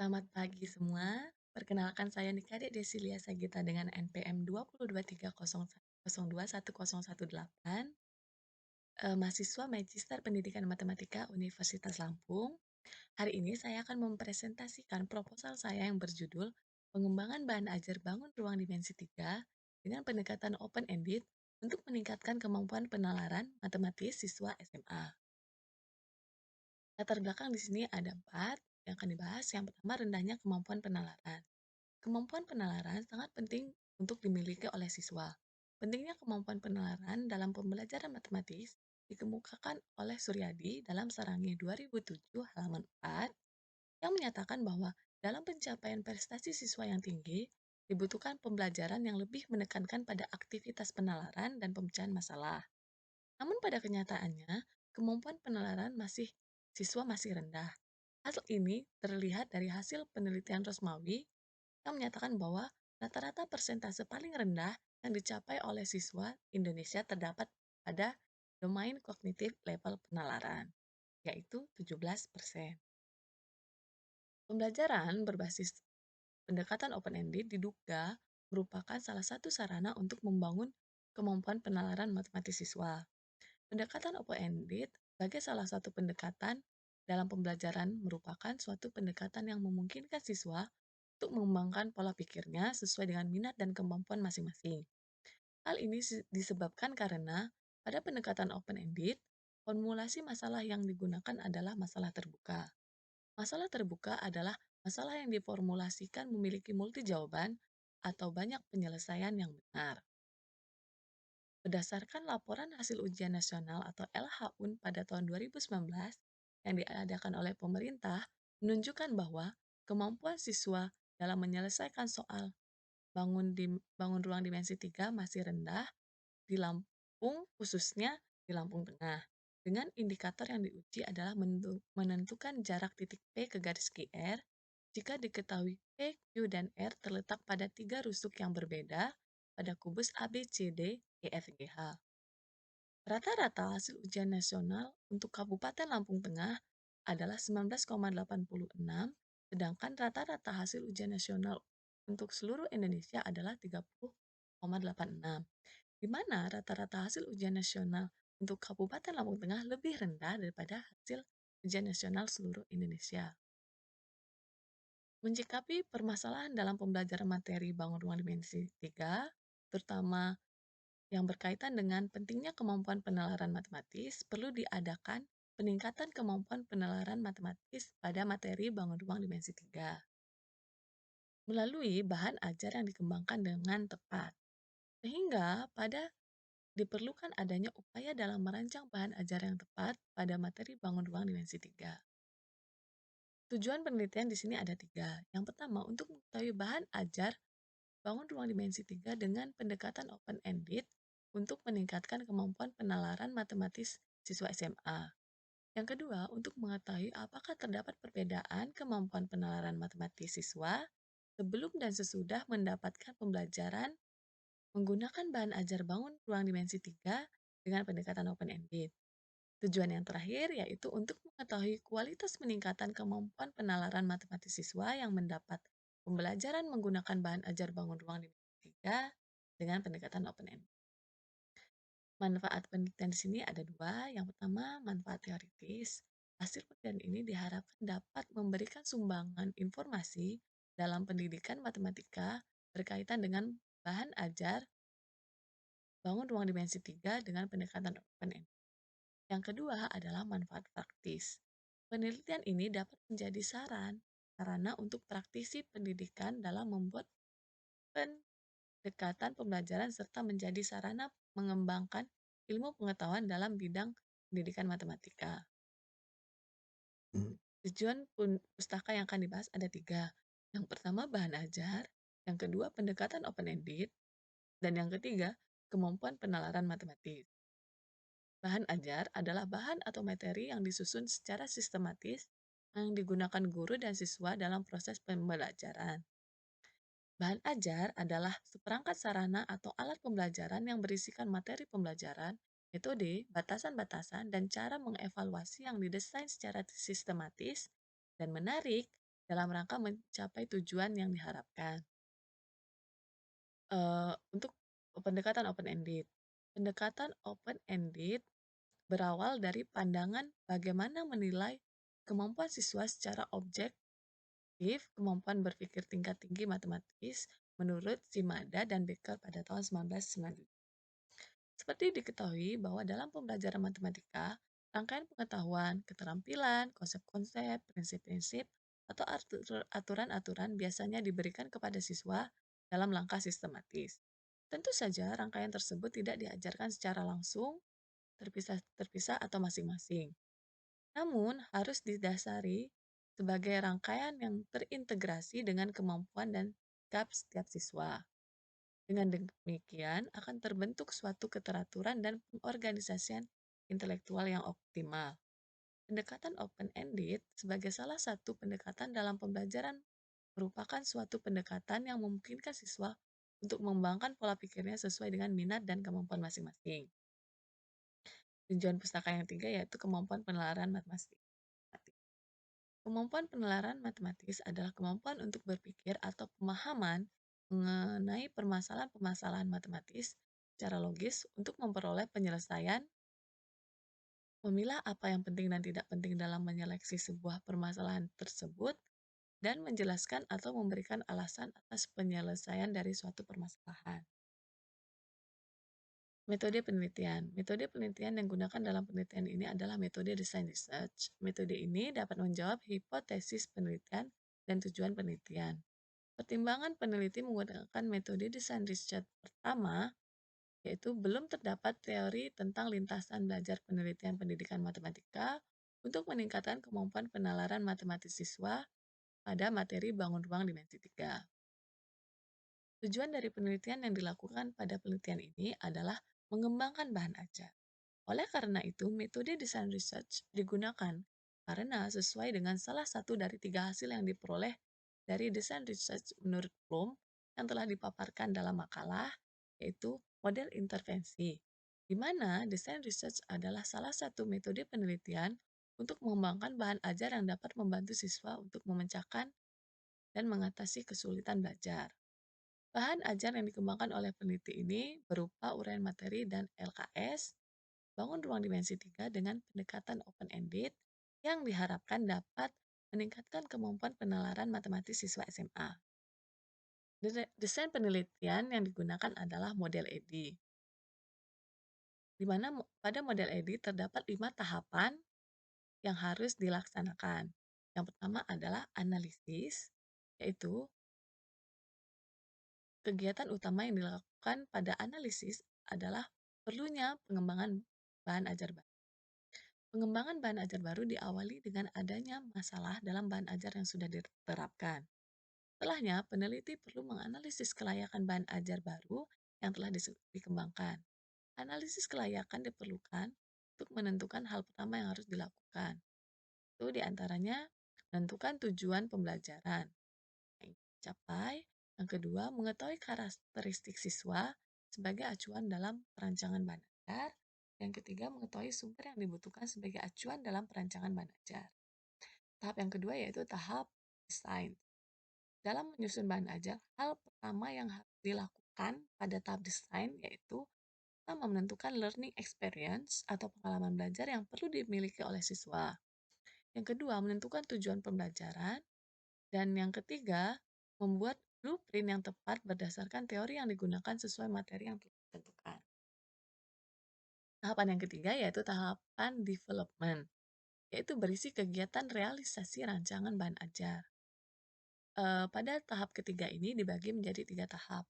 Selamat pagi semua. Perkenalkan saya Nikade Desilia Sagita dengan NPM 202301021018, mahasiswa Magister Pendidikan Matematika Universitas Lampung. Hari ini saya akan mempresentasikan proposal saya yang berjudul Pengembangan Bahan Ajar Bangun Ruang Dimensi 3 dengan pendekatan open-ended untuk meningkatkan kemampuan penalaran matematis siswa SMA. Latar belakang di sini ada 4 yang akan dibahas. Yang pertama, rendahnya kemampuan penalaran. Kemampuan penalaran sangat penting untuk dimiliki oleh siswa. Pentingnya kemampuan penalaran dalam pembelajaran matematis dikemukakan oleh Suryadi dalam Sarangi 2007 halaman 4 yang menyatakan bahwa dalam pencapaian prestasi siswa yang tinggi dibutuhkan pembelajaran yang lebih menekankan pada aktivitas penalaran dan pemecahan masalah. Namun pada kenyataannya, kemampuan penalaran siswa masih rendah. Hal ini terlihat dari hasil penelitian Rosmawi yang menyatakan bahwa rata-rata persentase paling rendah yang dicapai oleh siswa Indonesia terdapat pada domain kognitif level penalaran, yaitu 17%. Pembelajaran berbasis pendekatan open-ended diduga merupakan salah satu sarana untuk membangun kemampuan penalaran matematis siswa. Pendekatan open-ended sebagai salah satu pendekatan dalam pembelajaran merupakan suatu pendekatan yang memungkinkan siswa untuk mengembangkan pola pikirnya sesuai dengan minat dan kemampuan masing-masing. Hal ini disebabkan karena pada pendekatan open-ended, formulasi masalah yang digunakan adalah masalah terbuka. Masalah terbuka adalah masalah yang diformulasikan memiliki multi jawaban atau banyak penyelesaian yang benar. Berdasarkan laporan hasil ujian nasional atau LHUN pada tahun 2019 yang diadakan oleh pemerintah menunjukkan bahwa kemampuan siswa dalam menyelesaikan soal bangun ruang dimensi 3 masih rendah di Lampung, khususnya di Lampung Tengah. Dengan indikator yang diuji adalah menentukan jarak titik P ke garis QR jika diketahui P, Q, dan R terletak pada 3 rusuk yang berbeda pada kubus ABCD EFGH. Rata-rata hasil ujian nasional untuk Kabupaten Lampung Tengah adalah 19,86, sedangkan rata-rata hasil ujian nasional untuk seluruh Indonesia adalah 30,86, di mana rata-rata hasil ujian nasional untuk Kabupaten Lampung Tengah lebih rendah daripada hasil ujian nasional seluruh Indonesia. Menyikapi permasalahan dalam pembelajaran materi bangun ruang dimensi 3, terutama yang berkaitan dengan pentingnya kemampuan penalaran matematis, perlu diadakan peningkatan kemampuan penalaran matematis pada materi bangun ruang dimensi 3 melalui bahan ajar yang dikembangkan dengan tepat. Sehingga diperlukan adanya upaya dalam merancang bahan ajar yang tepat pada materi bangun ruang dimensi 3. Tujuan penelitian di sini ada 3. Yang pertama, untuk mengetahui bahan ajar bangun ruang dimensi 3 dengan pendekatan open-ended untuk meningkatkan kemampuan penalaran matematis siswa SMA. Yang kedua, untuk mengetahui apakah terdapat perbedaan kemampuan penalaran matematis siswa sebelum dan sesudah mendapatkan pembelajaran menggunakan bahan ajar bangun ruang dimensi 3 dengan pendekatan open-ended. Tujuan yang terakhir yaitu untuk mengetahui kualitas peningkatan kemampuan penalaran matematis siswa yang mendapat pembelajaran menggunakan bahan ajar bangun ruang dimensi 3 dengan pendekatan open-ended. Manfaat penelitian di sini ada 2. Yang pertama, manfaat teoritis. Hasil penelitian ini diharapkan dapat memberikan sumbangan informasi dalam pendidikan matematika berkaitan dengan bahan ajar bangun ruang dimensi 3 dengan pendekatan open-ended. Yang kedua adalah manfaat praktis. Penelitian ini dapat menjadi sarana untuk praktisi pendidikan dalam membuat pendekatan pembelajaran serta menjadi sarana mengembangkan ilmu pengetahuan dalam bidang pendidikan matematika. Tujuan pustaka yang akan dibahas ada 3. Yang pertama, bahan ajar. Yang kedua, pendekatan open-ended. Dan yang ketiga, kemampuan penalaran matematis. Bahan ajar adalah bahan atau materi yang disusun secara sistematis yang digunakan guru dan siswa dalam proses pembelajaran. Bahan ajar adalah seperangkat sarana atau alat pembelajaran yang berisikan materi pembelajaran, metode, batasan-batasan, dan cara mengevaluasi yang didesain secara sistematis dan menarik dalam rangka mencapai tujuan yang diharapkan. Untuk pendekatan open-ended. Pendekatan open-ended berawal dari pandangan bagaimana menilai kemampuan siswa secara objektif, kemampuan berpikir tingkat tinggi matematis menurut Shimada dan Becker pada tahun 1997. Seperti diketahui bahwa dalam pembelajaran matematika, rangkaian pengetahuan, keterampilan, konsep-konsep, prinsip-prinsip, atau aturan-aturan biasanya diberikan kepada siswa dalam langkah sistematis. Tentu saja rangkaian tersebut tidak diajarkan secara langsung, terpisah-terpisah atau masing-masing. Namun harus didasari sebagai rangkaian yang terintegrasi dengan kemampuan dan sikap setiap siswa. Dengan demikian akan terbentuk suatu keteraturan dan pengorganisasian intelektual yang optimal. Pendekatan open-ended sebagai salah satu pendekatan dalam pembelajaran merupakan suatu pendekatan yang memungkinkan siswa untuk mengembangkan pola pikirnya sesuai dengan minat dan kemampuan masing-masing. Tujuan pustaka yang ketiga yaitu kemampuan penalaran matematik. Kemampuan penalaran matematis adalah kemampuan untuk berpikir atau pemahaman mengenai permasalahan-permasalahan matematis secara logis untuk memperoleh penyelesaian, memilah apa yang penting dan tidak penting dalam menyeleksi sebuah permasalahan tersebut, dan menjelaskan atau memberikan alasan atas penyelesaian dari suatu permasalahan. Metode penelitian. Metode penelitian yang digunakan dalam penelitian ini adalah metode design research. Metode ini dapat menjawab hipotesis penelitian dan tujuan penelitian. Pertimbangan peneliti menggunakan metode design research pertama, yaitu belum terdapat teori tentang lintasan belajar penelitian pendidikan matematika untuk meningkatkan kemampuan penalaran matematis siswa pada materi bangun ruang dimensi 3. Tujuan dari penelitian yang dilakukan pada penelitian ini adalah mengembangkan bahan ajar. Oleh karena itu, metode design research digunakan karena sesuai dengan salah satu dari 3 hasil yang diperoleh dari design research menurut Bloom yang telah dipaparkan dalam makalah, yaitu model intervensi, di mana design research adalah salah satu metode penelitian untuk mengembangkan bahan ajar yang dapat membantu siswa untuk memecahkan dan mengatasi kesulitan belajar. Bahan ajar yang dikembangkan oleh peneliti ini berupa uraian materi dan LKS, bangun ruang dimensi 3 dengan pendekatan open-ended yang diharapkan dapat meningkatkan kemampuan penalaran matematis siswa SMA. Desain penelitian yang digunakan adalah model EDI, di mana pada model EDI terdapat 5 tahapan yang harus dilaksanakan. Yang pertama adalah analisis, yaitu kegiatan utama yang dilakukan pada analisis adalah perlunya pengembangan bahan ajar baru. Pengembangan bahan ajar baru diawali dengan adanya masalah dalam bahan ajar yang sudah diterapkan. Setelahnya, peneliti perlu menganalisis kelayakan bahan ajar baru yang telah dikembangkan. Analisis kelayakan diperlukan untuk menentukan hal pertama yang harus dilakukan. Itu diantaranya menentukan tujuan pembelajaran yang dicapai. Yang kedua, mengetahui karakteristik siswa sebagai acuan dalam perancangan bahan ajar. Yang ketiga, mengetahui sumber yang dibutuhkan sebagai acuan dalam perancangan bahan ajar. Tahap yang kedua yaitu tahap desain. Dalam menyusun bahan ajar, hal pertama yang harus dilakukan pada tahap desain yaitu pertama menentukan learning experience atau pengalaman belajar yang perlu dimiliki oleh siswa. Yang kedua, menentukan tujuan pembelajaran. Dan yang ketiga, membuat blueprint yang tepat berdasarkan teori yang digunakan sesuai materi yang telah ditentukan. Tahapan yang ketiga yaitu tahapan development, yaitu berisi kegiatan realisasi rancangan bahan ajar. Pada tahap ketiga ini dibagi menjadi 3 tahap,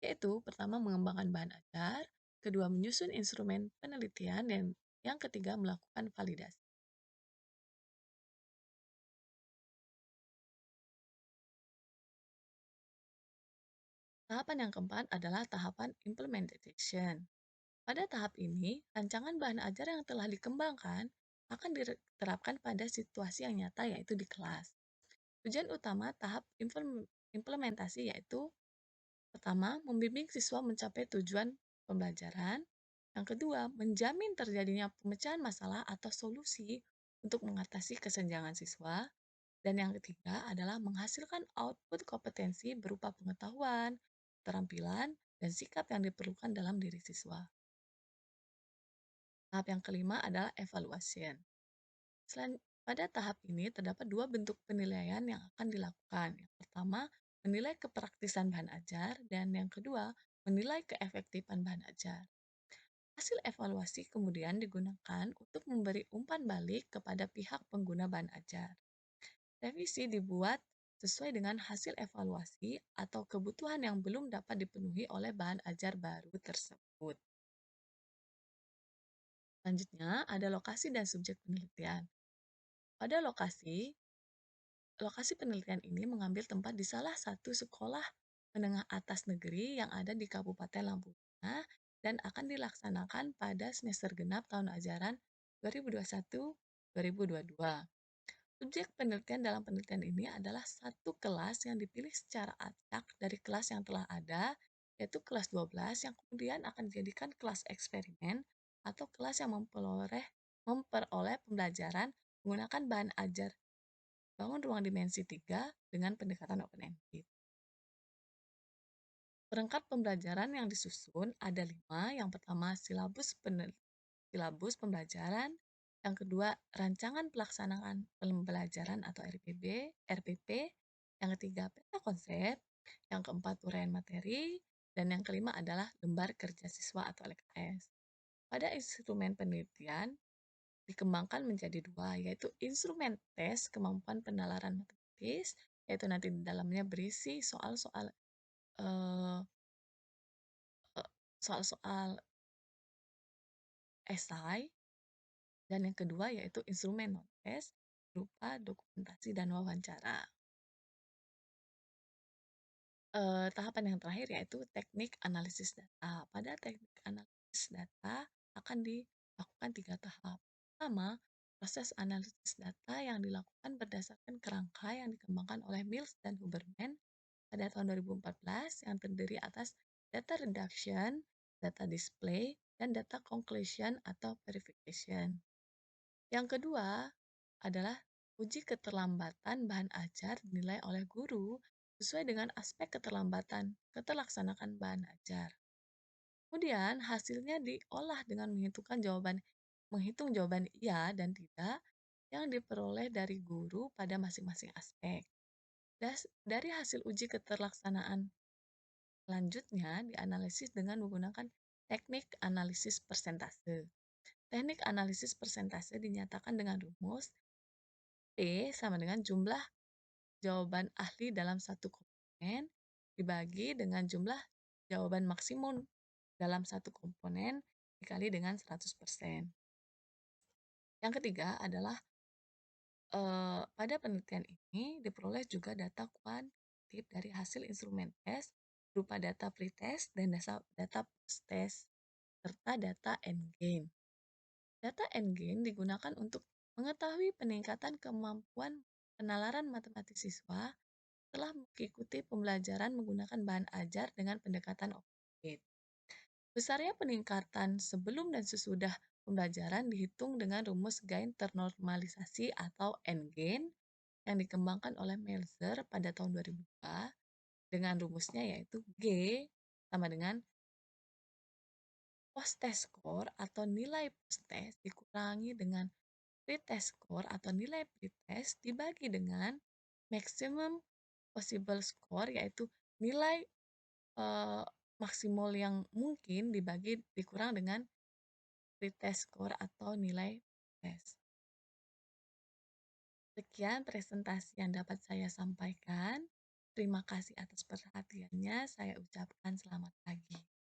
yaitu pertama mengembangkan bahan ajar, kedua menyusun instrumen penelitian, dan yang ketiga melakukan validasi. Tahapan yang keempat adalah tahapan implementation. Pada tahap ini, rancangan bahan ajar yang telah dikembangkan akan diterapkan pada situasi yang nyata yaitu di kelas. Tujuan utama tahap implementasi yaitu pertama, membimbing siswa mencapai tujuan pembelajaran. Yang kedua, menjamin terjadinya pemecahan masalah atau solusi untuk mengatasi kesenjangan siswa. Dan yang ketiga adalah menghasilkan output kompetensi berupa pengetahuan, keterampilan, dan sikap yang diperlukan dalam diri siswa. Tahap yang kelima adalah evaluation. Pada tahap ini terdapat dua bentuk penilaian yang akan dilakukan. Yang pertama, menilai kepraktisan bahan ajar, dan yang kedua, menilai keefektifan bahan ajar. Hasil evaluasi kemudian digunakan untuk memberi umpan balik kepada pihak pengguna bahan ajar. Revisi dibuat sesuai dengan hasil evaluasi atau kebutuhan yang belum dapat dipenuhi oleh bahan ajar baru tersebut. Selanjutnya, ada lokasi dan subjek penelitian. Pada lokasi penelitian ini mengambil tempat di salah satu sekolah menengah atas negeri yang ada di Kabupaten Lampung Tengah dan akan dilaksanakan pada semester genap tahun ajaran 2021-2022. Subjek penelitian dalam penelitian ini adalah satu kelas yang dipilih secara acak dari kelas yang telah ada, yaitu kelas 12 yang kemudian akan dijadikan kelas eksperimen atau kelas yang memperoleh pembelajaran menggunakan bahan ajar bangun ruang dimensi 3 dengan pendekatan open-ended. Perangkat pembelajaran yang disusun ada 5. Yang pertama, silabus pembelajaran. Yang kedua, rancangan pelaksanaan pembelajaran atau RPP. Yang ketiga, peta konsep. Yang keempat, uraian materi. Dan yang kelima adalah lembar kerja siswa atau LKS. Pada instrumen penelitian, dikembangkan menjadi dua, yaitu instrumen tes kemampuan penalaran matematis, yaitu nanti di dalamnya berisi soal-soal eh, eh, soal-soal esai, dan yang kedua yaitu instrumen non-tes berupa dokumentasi dan wawancara. Tahapan yang terakhir yaitu teknik analisis data. Pada teknik analisis data akan dilakukan 3 tahap. Pertama, proses analisis data yang dilakukan berdasarkan kerangka yang dikembangkan oleh Mills dan Huberman pada tahun 2014 yang terdiri atas data reduction, data display, dan data conclusion atau verification. Yang kedua adalah uji keterlambatan bahan ajar dinilai oleh guru sesuai dengan aspek keterlaksanaan bahan ajar. Kemudian hasilnya diolah dengan menghitung jawaban iya dan tidak yang diperoleh dari guru pada masing-masing aspek. Dari hasil uji keterlaksanaan selanjutnya dianalisis dengan menggunakan teknik analisis persentase. Teknik analisis persentase dinyatakan dengan rumus P sama dengan jumlah jawaban ahli dalam satu komponen dibagi dengan jumlah jawaban maksimum dalam satu komponen dikali dengan 100%. Yang ketiga adalah pada penelitian ini diperoleh juga data kuantitatif dari hasil instrumen tes berupa data pretest dan data post-test serta data endgame. Data endgame digunakan untuk mengetahui peningkatan kemampuan penalaran matematik siswa setelah mengikuti pembelajaran menggunakan bahan ajar dengan pendekatan objektif. Besarnya peningkatan sebelum dan sesudah pembelajaran dihitung dengan rumus gain ternormalisasi atau N-gain yang dikembangkan oleh Melzer pada tahun 2002 dengan rumusnya yaitu G sama dengan post-test score atau nilai post-test dikurangi dengan pre-test score atau nilai pre-test dibagi dengan maximum possible score yaitu nilai maksimal yang mungkin dikurang dengan pretest score atau nilai tes. Sekian presentasi yang dapat saya sampaikan. Terima kasih atas perhatiannya. Saya ucapkan selamat pagi.